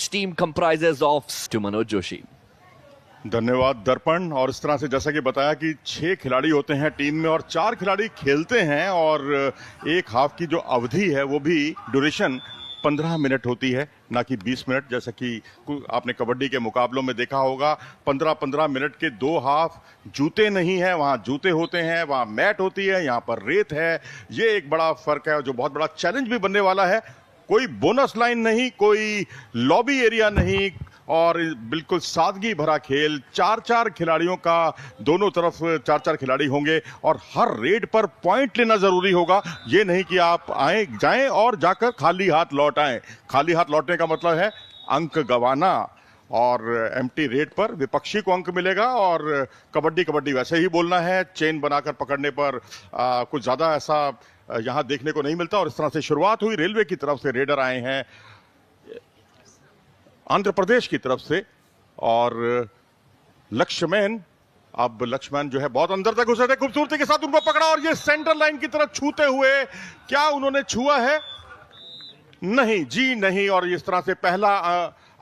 Which team comprises of Manoj Joshi? धन्यवाद दर्पण। और इस तरह से जैसा कि बताया कि 6 खिलाड़ी होते हैं टीम में और 4 खिलाड़ी खेलते हैं और एक हाफ की जो अवधि है वो भी ड्यूरेशन 15 मिनट होती है, ना कि 20 मिनट, जैसा कि आपने कबड्डी के मुकाबलों में देखा होगा। 15-15 मिनट के 2 हाफ। जूते नहीं है, वहाँ जूते होते हैं, वहाँ मैट होती है, यहाँ पर रेत है। ये एक बड़ा फर्क है जो बहुत बड़ा चैलेंज भी बनने वाला है। कोई बोनस लाइन नहीं, कोई लॉबी एरिया नहीं और बिल्कुल सादगी भरा खेल। 4-4 खिलाड़ियों का, दोनों तरफ 4-4 खिलाड़ी होंगे और हर रेड पर पॉइंट लेना जरूरी होगा। ये नहीं कि आप आए जाएं और जाकर खाली हाथ लौट आएं। खाली हाथ लौटने का मतलब है अंक गंवाना और एम्प्टी रेड पर विपक्षी को अंक मिलेगा। और कबड्डी वैसे ही बोलना है, चेन बनाकर पकड़ने पर कुछ ज्यादा ऐसा यहां देखने को नहीं मिलता। और इस तरह से शुरुआत हुई। रेलवे की तरफ से रेडर आए हैं आंध्र प्रदेश की तरफ से और लक्ष्मण जो है बहुत अंदर तक घुसे थे, खूबसूरती के साथ उनको पकड़ा और ये सेंटर लाइन की तरफ छूते हुए, क्या उन्होंने छुआ है? नहीं जी नहीं। और इस तरह से पहला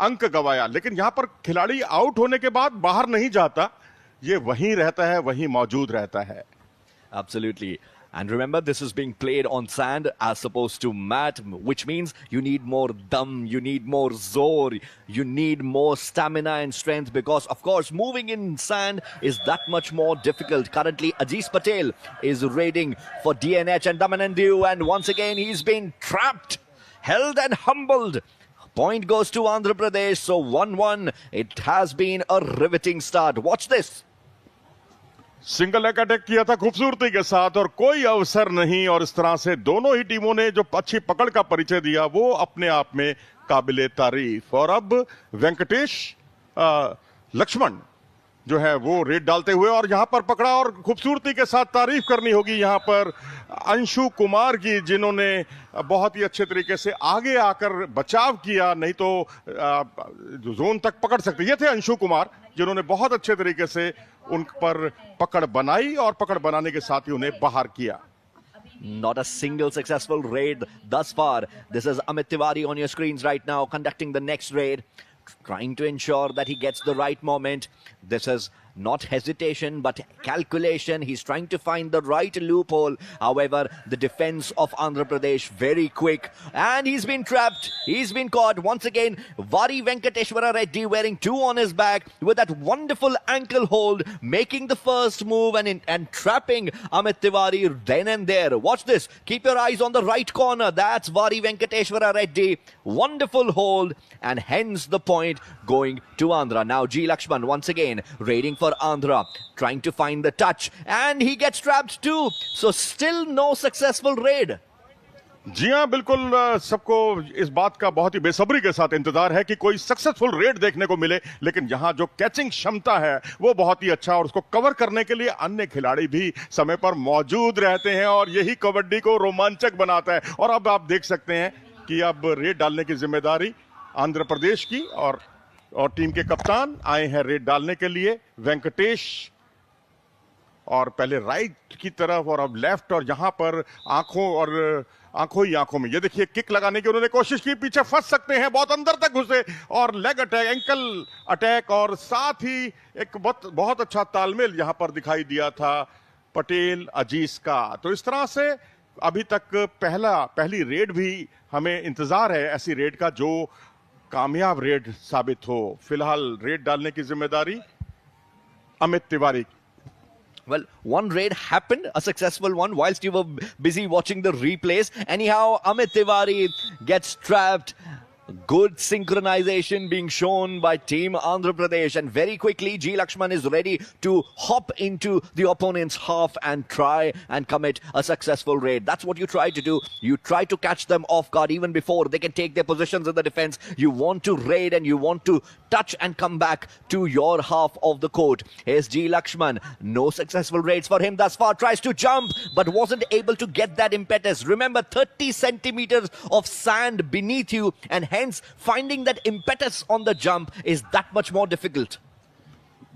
अंक गवाया। लेकिन यहां पर खिलाड़ी आउट होने के बाद बाहर नहीं जाता, ये वहीं रहता है, वहीं मौजूद रहता है। Absolutely. And remember, this is being played on sand as opposed to mat, which means you need more dum, you need more zor, you need more stamina and strength because, of course, moving in sand is that much more difficult. Currently, Ajis Patel is raiding for DNH and Damanandu, and once again, he's been trapped, held and humbled. Point goes to Andhra Pradesh, so 1-1. It has been a riveting start. Watch this. Single leg attack किया था खूबसूरती के साथ और कोई अवसर नहीं। और इस तरह से दोनों ही टीमों ने जो अच्छी पकड़ का परिचय दिया वो अपने आप में काबिले तारीफ। और अब वेंकटेश लक्ष्मण जो है वो रेड डालते हुए और यहां पर पकड़ा और खूबसूरती के साथ तारीफ करनी होगी यहां पर अंशु कुमार की, जिन्होंने बहुत ही अच्छे तरीके से आगे आकर बचाव किया, नहीं तो जोन तक पकड़ सकते। ये थे अंशु कुमार जिन्होंने बहुत अच्छे तरीके से उन पर पकड़ बनाई और पकड़ बनाने के साथ ही उन्हें बाहर किया। Not a single successful raid thus far. This is Amit Tiwari on your screens right now, conducting the next raid, trying to ensure that he gets the right moment. This is not hesitation but calculation. He's trying to find the right loophole. However, the defense of Andhra Pradesh very quick and he's been trapped. He's been caught once again. Vari Venkateshwara Reddy wearing 2 on his back with that wonderful ankle hold, making the first move and trapping Amit Tiwari then and there. Watch this. Keep your eyes on the right corner. That's Vari Venkateshwara Reddy. Wonderful hold and hence the point going to Andhra. Now G. Lakshman once again raiding for Andhra, trying to find the touch and he gets trapped too. So still no successful raid. जी हाँ, बिल्कुल सबको इस बात का बहुत ही बेसब्री के साथ इंतजार है कि कोई सक्सेसफुल रेड देखने को मिले। लेकिन यहाँ जो कैचिंग क्षमता है वो बहुत ही अच्छा और उसको कवर करने के लिए अन्य खिलाड़ी भी समय पर मौजूद रहते हैं और यही कबड्डी को रोमांचक बनाता है। और अब आप देख सकते हैं कि अब रेड डालने की जिम्मेदारी आंध्र प्रदेश की और टीम के कप्तान आए हैं रेड डालने के लिए, वेंकटेश। और पहले राइट की तरफ और अब लेफ्ट और यहां पर आंखों में ये देखिए किक लगाने की उन्होंने कोशिश की, पीछे फंस सकते हैं, बहुत अंदर तक घुसे और लेग अटैक, एंकल अटैक और साथ ही एक बहुत अच्छा तालमेल यहां पर दिखाई दिया था पटेल अजीज का। तो इस तरह से अभी तक पहली रेड भी हमें इंतजार है ऐसी रेड का जो कामयाब रेड साबित हो। फिलहाल रेड डालने की जिम्मेदारी Amit Tiwari. Well, one raid happened, a successful one, whilst you were busy watching the replays. Anyhow, Amit Tiwari gets trapped. Good synchronization being shown by Team Andhra Pradesh, and very quickly G. Lakshman is ready to hop into the opponent's half and try and commit a successful raid. That's what you try to do. You try to catch them off guard even before they can take their positions in the defense. You want to raid and you want to touch and come back to your half of the court. Here's G. Lakshman. No successful raids for him thus far. Tries to jump but wasn't able to get that impetus. Remember, 30 centimeters of sand beneath you, and hence finding that impetus on the jump is that much more difficult.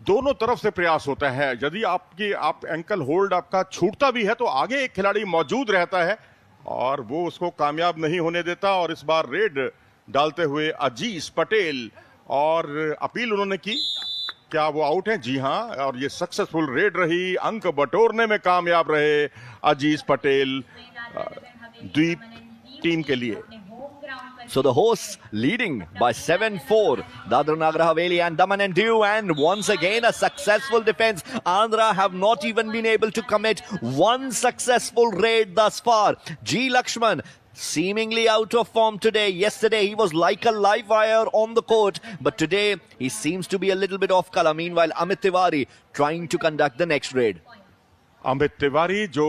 दोनों तरफ से प्रयास होता है। यदि आप ankle hold आपका छूटता भी है तो आगे एक खिलाड़ी मौजूद रहता है और वो उसको कामयाब नहीं होने देता। और इस बार रेड डालते हुए अजीज पटेल, और अपील उन्होंने की। क्या वो आउट हैं? जी हां, और ये सक्सेसफुल रेड रही, अंक बटोरने में कामयाब रहे अजीज पटेल द्वीप टीम के लिए। So the hosts leading by 7-4, Dadra Nagar Haveli and Daman and Diu, and once again a successful defense. Andhra have not even been able to commit one successful raid thus far. G. Lakshman seemingly out of form today. Yesterday he was like a live wire on the court, but today he seems to be a little bit off color. Meanwhile, Amit Tiwari trying to conduct the next raid. Amit Tiwari जो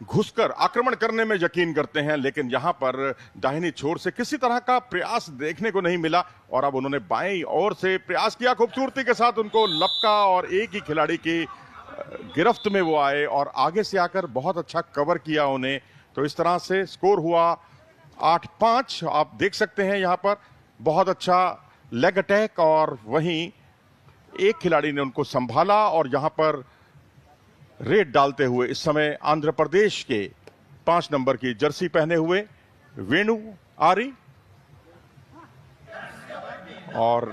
घुसकर आक्रमण करने में यकीन करते हैं, लेकिन यहां पर दाहिनी छोर से किसी तरह का प्रयास देखने को नहीं मिला, और अब उन्होंने बाईं ओर से प्रयास किया, खूबसूरती के साथ उनको लपका और एक ही खिलाड़ी की गिरफ्त में वो आए और आगे से आकर बहुत अच्छा कवर किया उन्हें। तो इस तरह से स्कोर हुआ 8-5। आप देख सकते हैं यहां पर बहुत अच्छा लेग अटैक, और वहीं एक खिलाड़ी ने उनको संभाला, और यहां पर रेड डालते हुए इस समय आंध्र प्रदेश के 5 नंबर की जर्सी पहने हुए वेणु आरी, और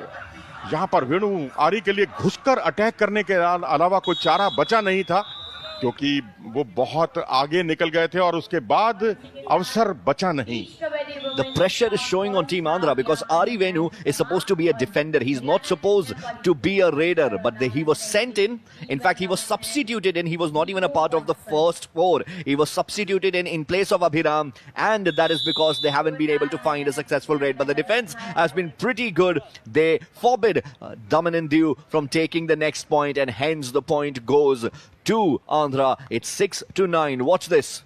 यहां पर वेणु आरी के लिए घुसकर अटैक करने के अलावा कोई चारा बचा नहीं था, क्योंकि वो बहुत आगे निकल गए थे और उसके बाद अवसर बचा नहीं। The pressure is showing on Team Andhra because Ari Venu is supposed to be a defender. He's not supposed to be a raider, but he was sent in. In fact, he was substituted in. He was not even a part of the first 4. He was substituted in place of Abhiram, and that is because they haven't been able to find a successful raid. But the defense has been pretty good. They forbid Daman and Diu from taking the next point, and hence the point goes to Andhra. It's 6-9. Watch this.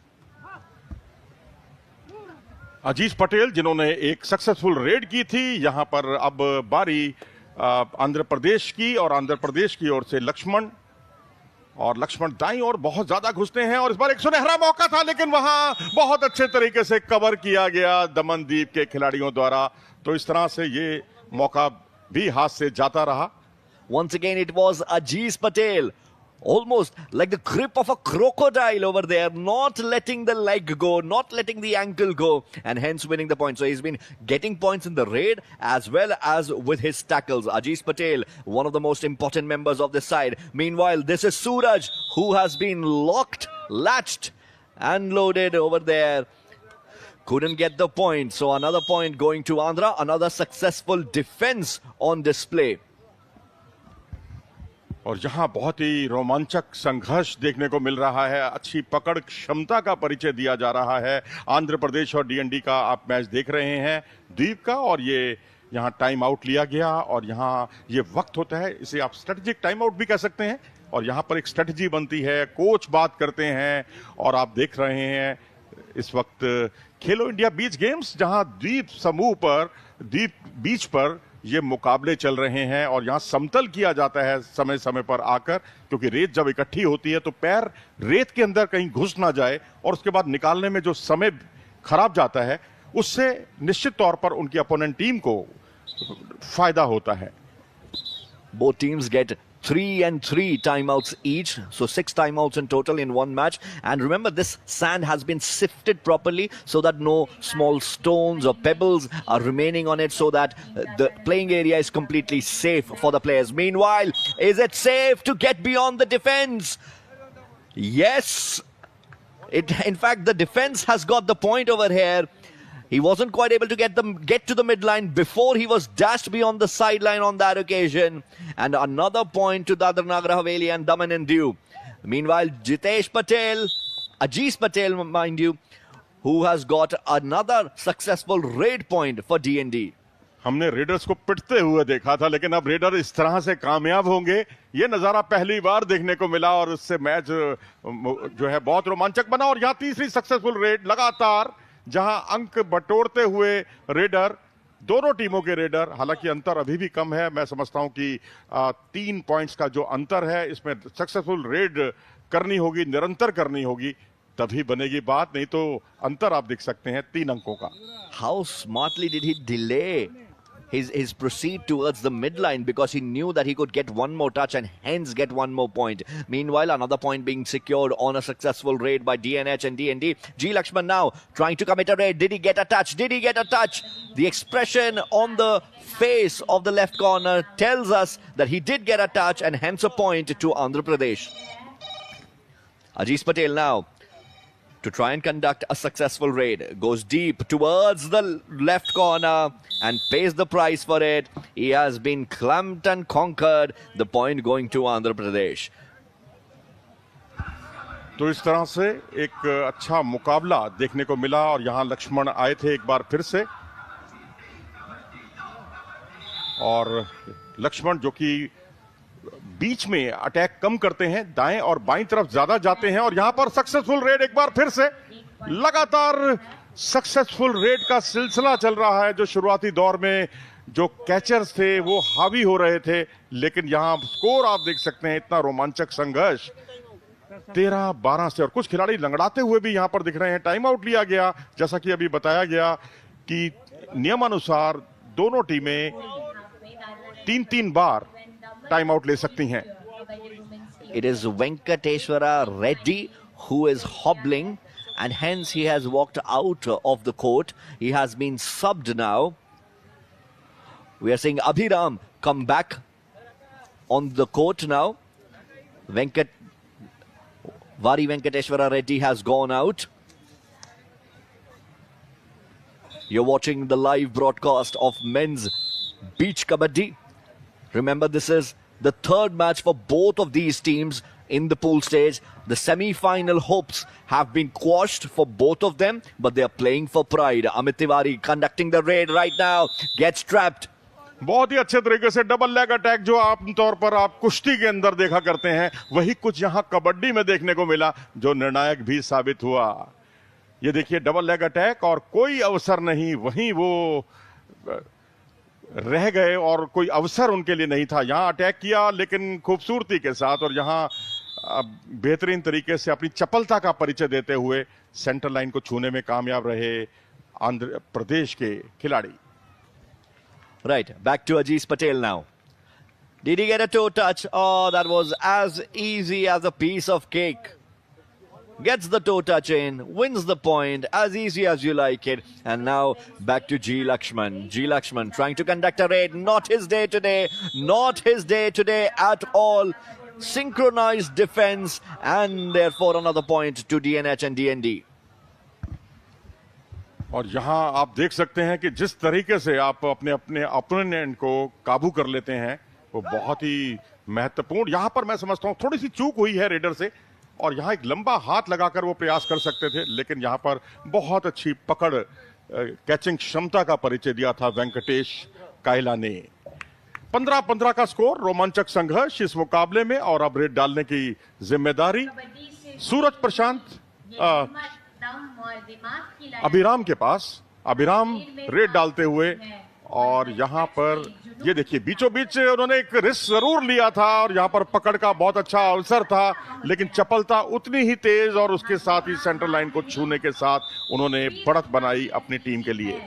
अजीज पटेल जिन्होंने एक successful red की थी, यहां पर अब बारी आंध्र प्रदेश की, और आंध्र प्रदेश की ओर से लक्ष्मण, और लक्ष्मण दाईं ओर बहुत ज्यादा घुसते हैं, और इस बार एक सुनहरा मौका था, लेकिन वहां बहुत अच्छे तरीके से कवर किया गया दमनदीप के खिलाड़ियों द्वारा। तो इस तरह से ये मौका भी हाथ से जाता रहा। Once again it was Ajiz Patel, almost like the grip of a crocodile over there, not letting the leg go, not letting the ankle go, and hence winning the point. So he's been getting points in the raid as well as with his tackles. Ajiz Patel, one of the most important members of this side. Meanwhile, this is Suraj, who has been locked, latched and loaded over there. Couldn't get the point. So another point going to Andhra, another successful defense on display. और यहां बहुत ही रोमांचक संघर्ष देखने को मिल रहा है, अच्छी पकड़ क्षमता का परिचय दिया जा रहा है। आंध्र प्रदेश और डीएनडी का आप मैच देख रहे हैं, द्वीप का, और ये यहां टाइम आउट लिया गया, और यहां ये वक्त होता है, इसे आप स्ट्रेटेजिक टाइम आउट भी कह सकते हैं, और यहां पर एक स्ट्रेटजी बनती है, कोच बात करते हैं, और आप देख रहे हैं इस वक्त खेलो इंडिया बीच गेम्स, जहां द्वीप समूह पर, द्वीप बीच पर ये मुकाबले चल रहे हैं, और यहां समतल किया जाता है समय समय पर आकर, क्योंकि रेत जब इकट्ठी होती है तो पैर रेत के अंदर कहीं घुस ना जाए, और उसके बाद निकालने में जो समय खराब जाता है, उससे निश्चित तौर पर उनकी अपोनेंट टीम को फायदा होता है। Both teams get 3 and 3 timeouts each, so 6 timeouts in total in one match. And remember, this sand has been sifted properly so that no small stones or pebbles are remaining on it, so that the playing area is completely safe for the players. Meanwhile, is it safe to get beyond the defense? Yes. In fact, the defense has got the point over here. He wasn't quite able to get to the midline before he was dashed beyond the sideline on that occasion. And another point to Dadra Nagar Haveli and Daman and Diu. Meanwhile, Jitesh Patel, Ajiz Patel, mind you, who has got another successful raid point for D&D. हमने readers को पिटते हुए देखा था, लेकिन अब raider इस तरह से कामयाब होंगे, ये नजारा पहली बार देखने को मिला, और उससे मैच जो है बहुत रोमांचक बना। और यहाँ तीसरी सक्सेसफुल रेड लगातार, जहां अंक बटोरते हुए रेडर, दोनों टीमों के रेडर, हालांकि अंतर अभी भी कम है, मैं समझता हूं कि 3 पॉइंट्स का जो अंतर है, इसमें सक्सेसफुल रेड करनी होगी, निरंतर करनी होगी, तभी बनेगी बात, नहीं तो अंतर आप देख सकते हैं 3 अंकों का। How smartly did he delay his proceed towards the midline because he knew that he could get one more touch and hence get one more point. Meanwhile, another point being secured on a successful raid by DNH and DND. G. Lakshman now trying to commit a raid. Did he get a touch? Did he get a touch? The expression on the face of the left corner tells us that he did get a touch and hence a point to Andhra Pradesh. Ajis Patel now to try and conduct a successful raid. Goes deep towards the left corner and pays the price for it. He has been clumped and conquered. The point going to Andhra Pradesh. तो इस तरह से एक अच्छा मुकाबला देखने को मिला और यहां लक्ष्मण आए थे एक बार फिर से और लक्ष्मण जो कि बीच में अटैक कम करते हैं, दाएं और बाईं तरफ ज्यादा जाते हैं और यहां पर सक्सेसफुल रेड एक बार फिर से लगातार सक्सेसफुल रेड का सिलसिला चल रहा है। जो शुरुआती दौर में जो कैचर्स थे वो हावी हो रहे थे, लेकिन यहां स्कोर आप देख सकते हैं, इतना रोमांचक संघर्ष 13-12 से और कुछ खिलाड़ी लंगड़ाते हुए भी यहां पर दिख रहे हैं। टाइम आउट लिया गया, जैसा कि अभी बताया गया कि नियमानुसार दोनों टीमें 3-3 बार टाइम आउट ले सकती हैं। It is Venkateshwara Reddy who is hobbling and hence he has walked out of the court. He has been subbed now. We are seeing Abhiram come back on the court now. Vari Venkateshwara Reddy has gone out. You're watching the live broadcast of men's beach kabaddi. Remember, this is the third match for both of these teams in the pool stage. The semi-final hopes have been quashed for both of them, but they are playing for pride. Amit Tiwari conducting the raid right now, gets trapped. बहुत ही अच्छे तरीके से double leg attack जो आमतौर पर आप कुश्ती के अंदर देखा करते हैं, वही कुछ यहां कबड्डी में देखने को मिला, जो निर्णायक भी साबित हुआ। ये देखिए डबल लेग अटैक और कोई अवसर नहीं, वहीं वो रह गए और कोई अवसर उनके लिए नहीं था। यहां अटैक किया लेकिन खूबसूरती के साथ और यहां बेहतरीन तरीके से अपनी चपलता का परिचय देते हुए सेंटर लाइन को छूने में कामयाब रहे आंध्र प्रदेश के खिलाड़ी। Right, back to Ajis Patel now. Did he get a toe touch? Oh, that was as easy as a piece of cake. Gets the toe touch in, wins the point, as easy as you like it. And now back to G. Lakshman. G. Lakshman trying to conduct a raid. Not his day today. Not his day today at all. Synchronized defense and therefore another point to DNH and DND. और यहां आप देख सकते हैं कि जिस तरीके से आप अपने अपने ओपोनेंट को काबू कर लेते हैं वो बहुत ही महत्वपूर्ण। यहां पर मैं समझता हूं थोड़ी सी चूक हुई है रेडर से और यहां एक लंबा हाथ लगाकर वो प्रयास कर सकते थे, लेकिन यहां पर बहुत अच्छी पकड़ कैचिंग क्षमता का परिचय दिया था वेंकटेश कायला ने। 15-15 का स्कोर, रोमांचक संघर्ष इस मुकाबले में और अब रेड डालने की जिम्मेदारी सूरज प्रशांत अभिराम के पास। अभिराम रेड डालते हुए और यहां पर ये देखिए बीचों बीच उन्होंने एक रिस्क जरूर लिया था और यहां पर पकड़ का बहुत अच्छा अवसर था, लेकिन चपलता उतनी ही तेज और उसके साथ ही सेंटर लाइन को छूने के साथ उन्होंने बढ़त बनाई अपनी टीम के लिए।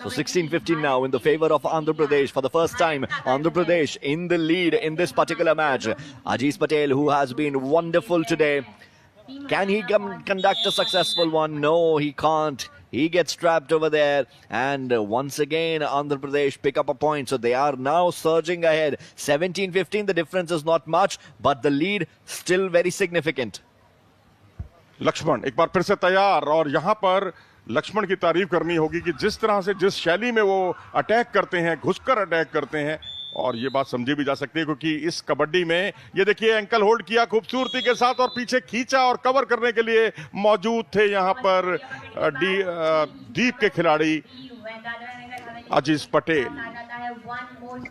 So 16-15 now in the favor of Andhra Pradesh. For the first time, Andhra Pradesh in the lead in this particular match. Ajis Patel, who has been wonderful today. Can he conduct a successful one? No, he can't. He gets trapped over there. And once again, Andhra Pradesh pick up a point. So they are now surging ahead. 17-15, the difference is not much, but the lead still very significant. Lakshman एक बार फिर से तैयार और यहां पर लक्ष्मण की तारीफ करनी होगी कि जिस तरह से जिस शैली में वो अटैक करते हैं, घुसकर अटैक करते हैं, और ये बात समझी भी जा सकती है क्योंकि इस कबड्डी में ये देखिए एंकल होल्ड किया खूबसूरती के साथ और पीछे खींचा और कवर करने के लिए मौजूद थे यहां पर दीप के खिलाड़ी Ajis Patel.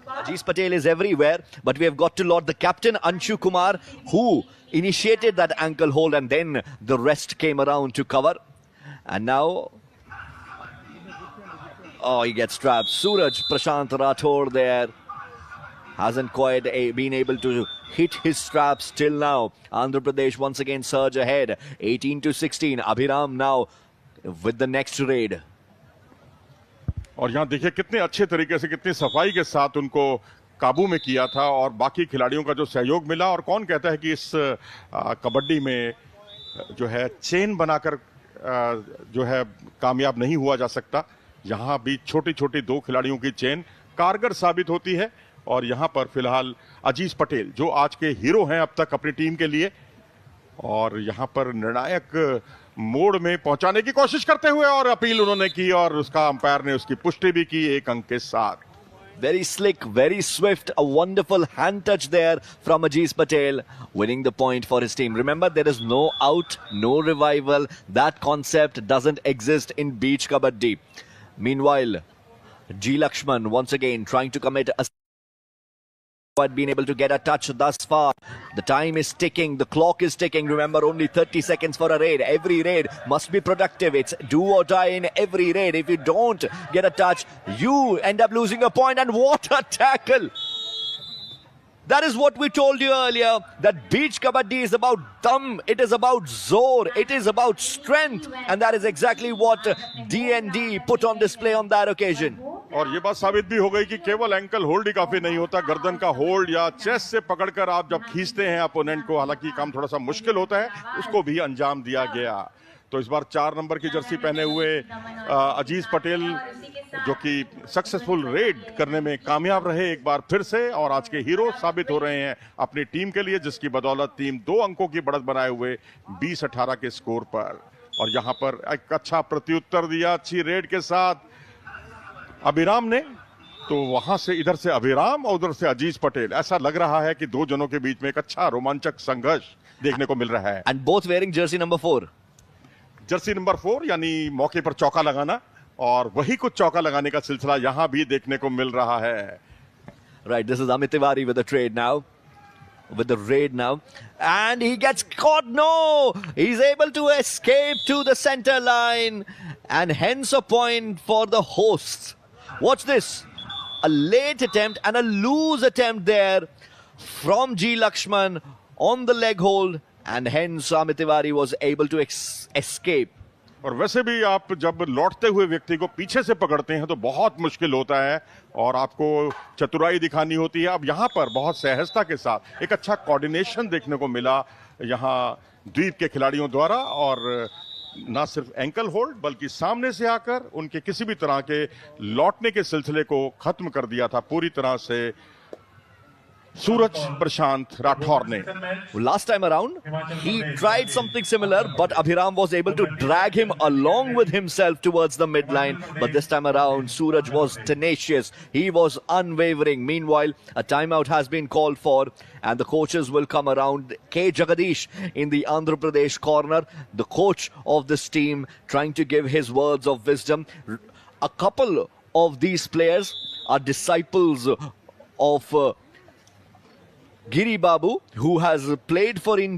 Ajis Patel is everywhere, but we have got to laud the captain Anshu Kumar, who initiated that ankle hold and then the rest came around to cover. And now, oh, he gets trapped. Suraj Prashant Rathore there hasn't quite been able to hit his straps till now. Andhra Pradesh once again surge ahead, 18-16. Abhiram now with the next raid. और यहाँ देखिए कितने अच्छे तरीके से, कितनी सफाई के साथ उनको काबू में किया था और बाकी खिलाड़ियों का जो सहयोग मिला। और कौन कहता है कि इस कबड्डी में जो है चेन बनाकर जो है कामयाब नहीं हुआ जा सकता। यहाँ भी छोटी छोटी दो खिलाड़ियों की चेन कारगर साबित होती है। और यहाँ पर फिलहाल अजीज पटेल जो आज के हीरो हैं अब तक अपनी टीम के लिए, और यहाँ पर निर्णायक मोड़ में पहुंचाने की कोशिश करते हुए, और अपील उन्होंने की और उसका अंपायर ने उसकी पुष्टि भी की 1 अंक के साथ। Very slick, very swift, a wonderful hand touch there from Ajeez Patel, winning the point for his team. Remember, there is no out, no revival. That concept doesn't exist in beach kabaddi. Meanwhile, G. Lakshman once again trying to commit a but been able to get a touch thus far. The time is ticking, the clock is ticking. Remember, only 30 seconds for a raid. Every raid must be productive. It's do or die in every raid. If you don't get a touch, you end up losing a point. And what a tackle! That is what we told you earlier, that beach kabaddi is about dum, it is about zor, it is about strength, and that is exactly what D&D put on display on that occasion. और ये बात साबित भी हो गई कि केवल ankle hold ही काफी नहीं होता, गर्दन का होल्ड या चेस्ट से पकड़कर आप जब खींचते हैं अपोनेंट को, हालांकि काम थोड़ा सा मुश्किल होता है, उसको भी अंजाम दिया गया। तो इस बार 4 नंबर की जर्सी पहने हुए अजीज पटेल जो कि सक्सेसफुल रेड करने में कामयाब रहे एक बार फिर से, और आज के हीरो साबित हो रहे हैं अपनी टीम के लिए, जिसकी बदौलत टीम 2 अंकों की बढ़त बनाए हुए 20-18 के स्कोर पर। और यहां पर एक अच्छा प्रत्युत्तर दिया अच्छी रेड के साथ अभिराम ने, तो वहां से इधर से अभिराम और उधर से अजीज पटेल। ऐसा लग रहा है कि 2 जनों के बीच में एक अच्छा रोमांचक संघर्ष देखने को मिल रहा है। And both wearing jersey number 4. Jersey number 4 यानी मौके पर चौका लगाना, और वही कुछ चौका लगाने का सिलसिला यहां भी देखने को मिल रहा है। Right, this is Amit Tiwari with the trade now. With the raid now. And he gets caught. No! He's able to escape to the center line. And hence a point for the hosts. Watch this. A late attempt and a loose attempt there from G. Lakshman on the leg hold. And hence Amit Tiwari was able to escape. और वैसे भी आप जब लौटते हुए व्यक्ति को पीछे से पकड़ते हैं तो बहुत मुश्किल होता है और आपको चतुराई दिखानी होती है। अब यहाँ पर बहुत सहजता के साथ एक अच्छा कोऑर्डिनेशन देखने को मिला यहाँ द्वीप के खिलाड़ियों द्वारा, और ना सिर्फ एंकल होल्ड बल्कि सामने से आकर उनके किसी भी तरह के लौटने के सिलसिले को खत्म कर दिया था पूरी तरह से सूरज प्रशांत राठौर ने। Last time around, he tried something similar, but Abhiram was able to drag him along with himself towards the midline. But this time around, Suraj was tenacious. He was unwavering. Meanwhile, a timeout has been called for, and the coaches will come around. K. Jagadish in the Andhra Pradesh corner, the coach of this team, trying to give his words of wisdom. A couple of these players are disciples of Giri Babu, who has played for India